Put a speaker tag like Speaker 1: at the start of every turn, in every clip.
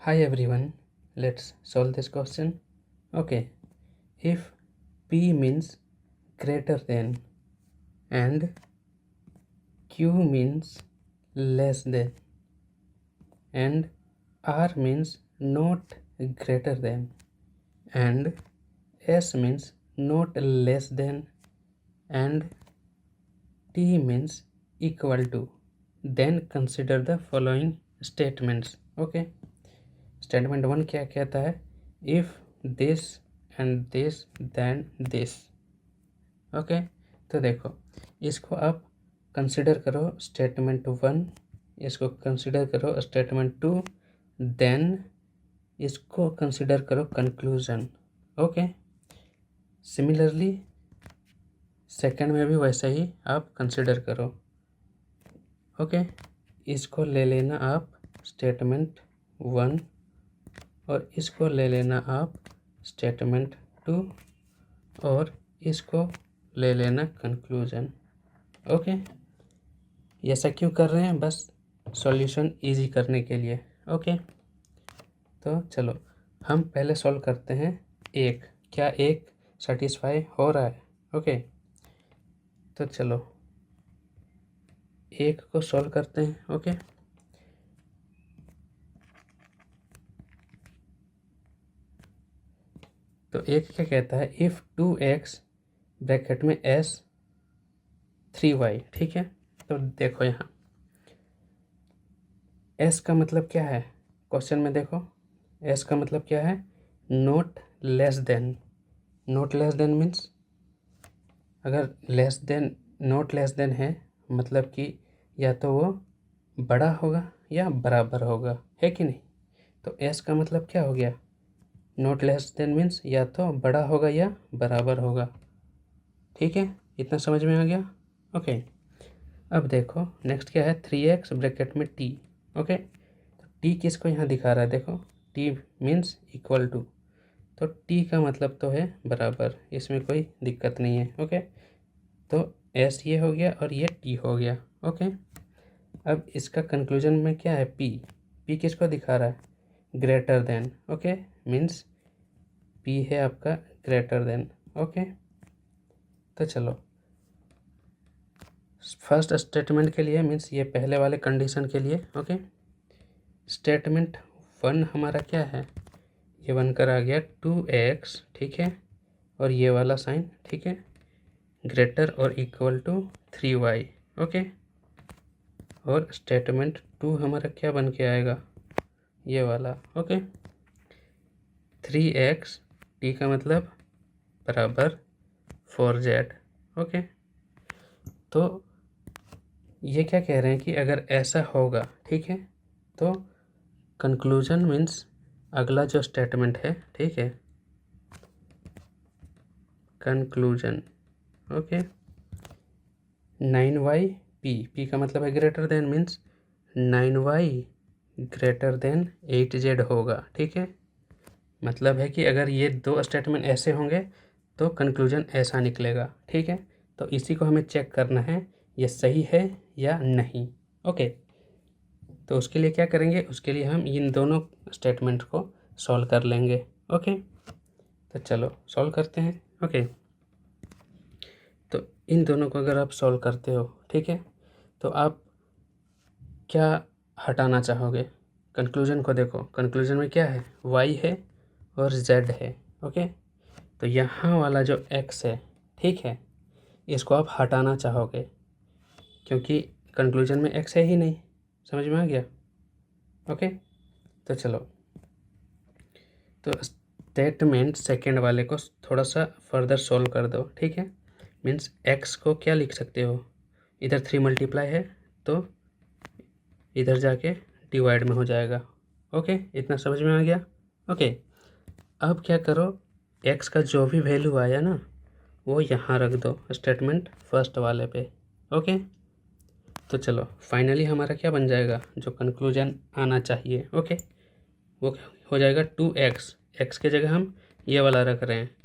Speaker 1: Hi everyone, let's solve this question. Okay, if P means greater than and Q means less than and R means not greater than and S means not less than and T means equal to, then consider the following statements. Okay, statement one क्या कहता है? If this and this then this. Okay, तो देखो इसको आप consider करो statement one, इसको consider करो स्टेटमेंट टू, देन इसको कंसिडर करो कंक्लूजन। ओके, सिमिलरली सेकंड में भी वैसा ही आप कंसिडर करो। ओके, इसको ले लेना आप स्टेटमेंट वन और इसको ले लेना आप स्टेटमेंट टू और इसको ले लेना कंक्लूजन। ओके, ऐसा क्यों कर रहे हैं? बस सॉल्यूशन इजी करने के लिए। ओके, तो चलो हम पहले सॉल्व करते हैं एक, क्या एक सेटिस्फाई हो रहा है? ओके, तो चलो एक को सॉल्व करते हैं। ओके, तो एक क्या कहता है? इफ़ 2x ब्रैकेट में s 3y, ठीक है। तो देखो यहाँ s का मतलब क्या है? क्वेश्चन में देखो s का मतलब क्या है? Not less than. Not less than means अगर less than not less than है मतलब कि या तो वो बड़ा होगा या बराबर होगा, है कि नहीं? तो s का मतलब क्या हो गया? नॉट लेस देन मीन्स या तो बड़ा होगा या बराबर होगा। ठीक है, इतना समझ में आ गया? ओके, अब देखो नेक्स्ट क्या है? 3x ब्रैकेट में t। ओके, तो t किसको यहाँ दिखा रहा है? देखो t मीन्स इक्वल टू, तो t का मतलब तो है बराबर, इसमें कोई दिक्कत नहीं है। ओके, तो s ये हो गया और ये t हो गया। ओके, अब इसका कंक्लूजन में क्या है? p किसको दिखा रहा है? Greater than. Okay, means p है आपका ग्रेटर देन। ओके, तो चलो फर्स्ट स्टेटमेंट के लिए मीन्स ये पहले वाले कंडीशन के लिए। ओके, स्टेटमेंट वन हमारा क्या है? ये बनकर आ गया 2x, ठीक है, और ये वाला साइन, ठीक है, ग्रेटर और इक्वल टू 3y। ओके, और स्टेटमेंट टू हमारा क्या बन के आएगा? ये वाला। ओके, 3x t का मतलब बराबर 4z। ओके, तो ये क्या कह रहे हैं कि अगर ऐसा होगा, ठीक है, तो कंक्लूजन मीन्स अगला जो स्टेटमेंट है, ठीक है, कंक्लूजन। ओके, 9y p का मतलब है greater than, means 9y greater than 8z होगा। ठीक है, मतलब है कि अगर ये दो स्टेटमेंट ऐसे होंगे तो कंक्लूजन ऐसा निकलेगा। ठीक है, तो इसी को हमें चेक करना है ये सही है या नहीं। ओके, तो उसके लिए क्या करेंगे? उसके लिए हम इन दोनों स्टेटमेंट को सॉल्व कर लेंगे। ओके, तो चलो सॉल्व करते हैं। ओके, तो इन दोनों को अगर आप सॉल्व करते हो, ठीक है, तो आप क्या हटाना चाहोगे? कंक्लूजन को देखो, कंक्लूजन में क्या है? y है और z है। ओके, तो यहाँ वाला जो x है, ठीक है, इसको आप हटाना चाहोगे क्योंकि कंक्लूजन में x है ही नहीं। समझ में आ गया? ओके, तो चलो, तो स्टेटमेंट सेकेंड वाले को थोड़ा सा फर्दर सोल्व कर दो। ठीक है, मीन्स x को क्या लिख सकते हो? इधर 3 मल्टीप्लाई है तो इधर जाके डिवाइड में हो जाएगा। ओके, इतना समझ में आ गया? ओके, अब क्या करो? x का जो भी वैल्यू आया ना वो यहाँ रख दो स्टेटमेंट फर्स्ट वाले पे। ओके, तो चलो फाइनली हमारा क्या बन जाएगा? जो कंक्लूजन आना चाहिए, ओके, वो हो जाएगा 2x। x के जगह हम ये वाला रख रहे हैं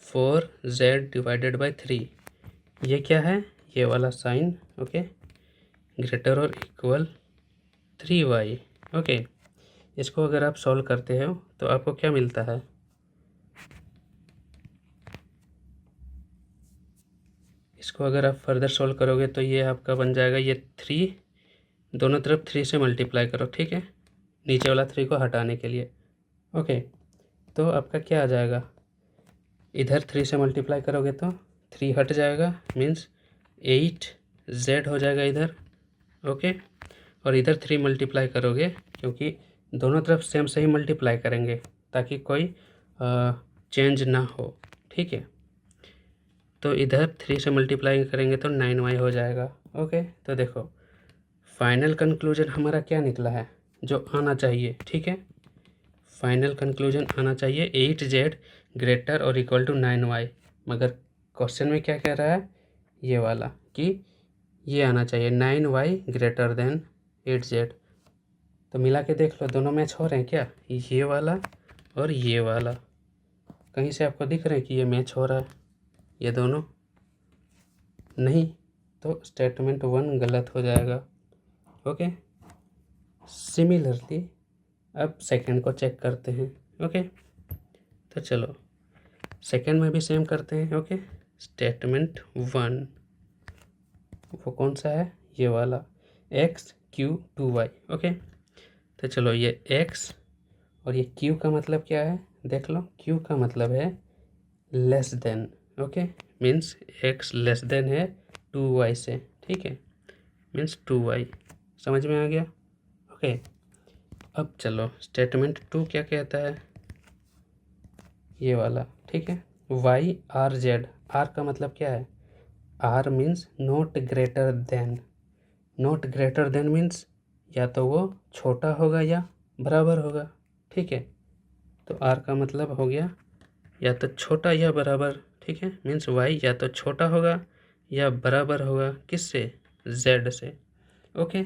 Speaker 1: 4z डिवाइडेड बाई 3। ये क्या है? ये वाला साइन। ओके, ग्रेटर और इक्वल 3y। ओके, इसको अगर आप सॉल्व करते हो तो आपको क्या मिलता है, इसको अगर आप फर्दर सॉल्व करोगे तो ये आपका बन जाएगा, ये 3 दोनों तरफ 3 से मल्टीप्लाई करो, ठीक है, नीचे वाला 3 को हटाने के लिए। ओके, तो आपका क्या आ जाएगा, इधर 3 से मल्टीप्लाई करोगे तो 3 हट जाएगा, मीन्स 8z हो जाएगा इधर। ओके, और इधर 3 मल्टीप्लाई करोगे, क्योंकि दोनों तरफ सेम से ही मल्टीप्लाई करेंगे ताकि कोई चेंज ना हो, ठीक है। तो इधर 3 से मल्टीप्लाई करेंगे तो 9y हो जाएगा। ओके, तो देखो फाइनल कंक्लूजन हमारा क्या निकला है, जो आना चाहिए, ठीक है, फाइनल कंक्लूजन आना चाहिए 8z ग्रेटर और इक्वल टू 9y, मगर क्वेश्चन में क्या कह रहा है, ये वाला कि ये आना चाहिए 9y ग्रेटर देन 8z। तो मिला के देख लो, दोनों मैच हो रहे हैं क्या, ये वाला और ये वाला, कहीं से आपको दिख रहे हैं कि ये मैच हो रहा है, ये दोनों नहीं, तो स्टेटमेंट 1 गलत हो जाएगा। ओके, सिमिलरली अब सेकंड को चेक करते हैं। ओके, तो चलो सेकंड में भी सेम करते हैं। ओके, स्टेटमेंट 1 वो कौन सा है, ये वाला x q 2y। ओके, तो चलो ये x और ये q का मतलब क्या है, देख लो, q का मतलब है less than. Okay, means x less than है 2y से, ठीक है, मीन्स 2y, समझ में आ गया। ओके, अब चलो स्टेटमेंट 2 क्या कहता है, ये वाला, ठीक है, y r z, r का मतलब क्या है, r means not greater than, not greater than means या तो वो छोटा होगा या बराबर होगा, ठीक है, तो r का मतलब हो गया या तो छोटा या बराबर, ठीक है, मीन्स y या तो छोटा होगा या बराबर होगा, किससे, z से। ओके,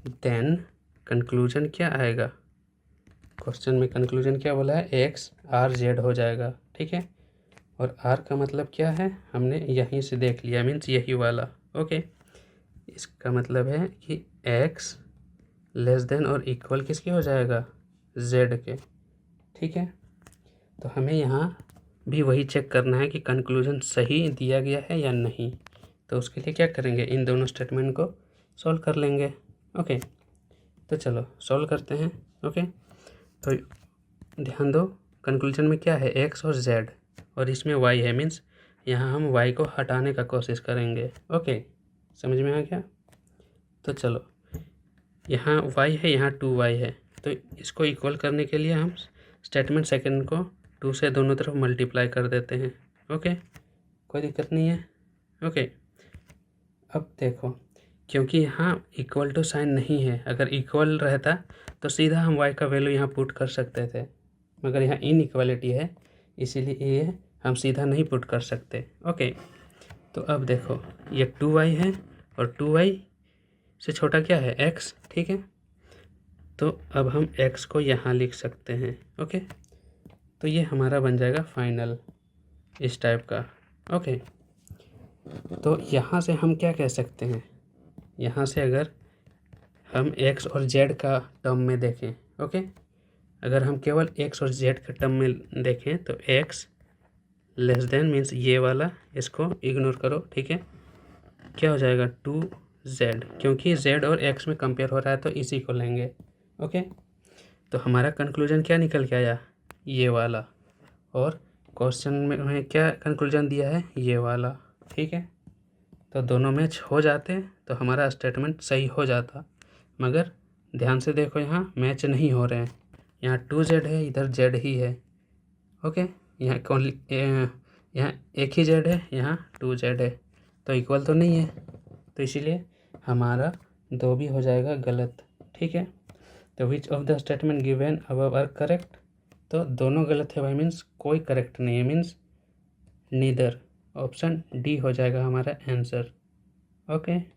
Speaker 1: देन कंक्लूजन क्या आएगा, क्वेश्चन में कंक्लूजन क्या बोला है, x r z हो जाएगा, ठीक है, और r का मतलब क्या है, हमने यहीं से देख लिया, मीन्स यही वाला। ओके, इसका मतलब है कि x लेस देन और इक्वल किसके हो जाएगा, z के, ठीक है। तो हमें यहाँ भी वही चेक करना है कि कंक्लूजन सही दिया गया है या नहीं, तो उसके लिए क्या करेंगे, इन दोनों स्टेटमेंट को सॉल्व कर लेंगे। ओके, तो चलो सॉल्व करते हैं। ओके, तो ध्यान दो, कंक्लूजन में क्या है, x और z, और इसमें y है, मीन्स यहाँ हम y को हटाने का कोशिश करेंगे। ओके, समझ में आ गया। तो चलो यहाँ y है, यहाँ 2y है, तो इसको इक्वल करने के लिए हम स्टेटमेंट सेकंड को 2 से दोनों तरफ मल्टीप्लाई कर देते हैं। ओके, कोई दिक्कत नहीं है। ओके, अब देखो, क्योंकि यहाँ इक्वल टू साइन नहीं है, अगर इक्वल रहता तो सीधा हम y का वैल्यू यहाँ पुट कर सकते थे, मगर यहाँ इनइक्वालिटी है, इसीलिए ये हम सीधा नहीं पुट कर सकते। ओके, तो अब देखो ये 2y है और 2y से छोटा क्या है, x, ठीक है, तो अब हम x को यहाँ लिख सकते हैं। ओके, तो ये हमारा बन जाएगा फाइनल इस टाइप का। ओके, तो यहाँ से हम क्या कह सकते हैं, यहाँ से अगर हम x और z का टर्म में देखें, ओके, अगर हम केवल x और z के टर्म में देखें तो x लेस देन मीन्स ये वाला, इसको इग्नोर करो, ठीक है, क्या हो जाएगा 2z, क्योंकि z और x में कंपेयर हो रहा है तो इसी को लेंगे। ओके, तो हमारा कंक्लूजन क्या निकल के आया, ये वाला, और क्वेश्चन में क्या कंक्लूजन दिया है, ये वाला, ठीक है, तो दोनों मैच हो जाते तो हमारा स्टेटमेंट सही हो जाता, मगर ध्यान से देखो यहाँ मैच नहीं हो रहे हैं, यहाँ 2z है, इधर z ही है। ओके, यहाँ कौन, यहाँ एक ही z है, यहाँ 2z है, तो इक्वल तो नहीं है, तो इसीलिए हमारा 2 भी हो जाएगा गलत, ठीक है। तो which of the statement given above are correct, तो दोनों गलत है भाई, मीन्स कोई करेक्ट नहीं है, मीन्स नीदर, ऑप्शन डी हो जाएगा हमारा आंसर। ओके।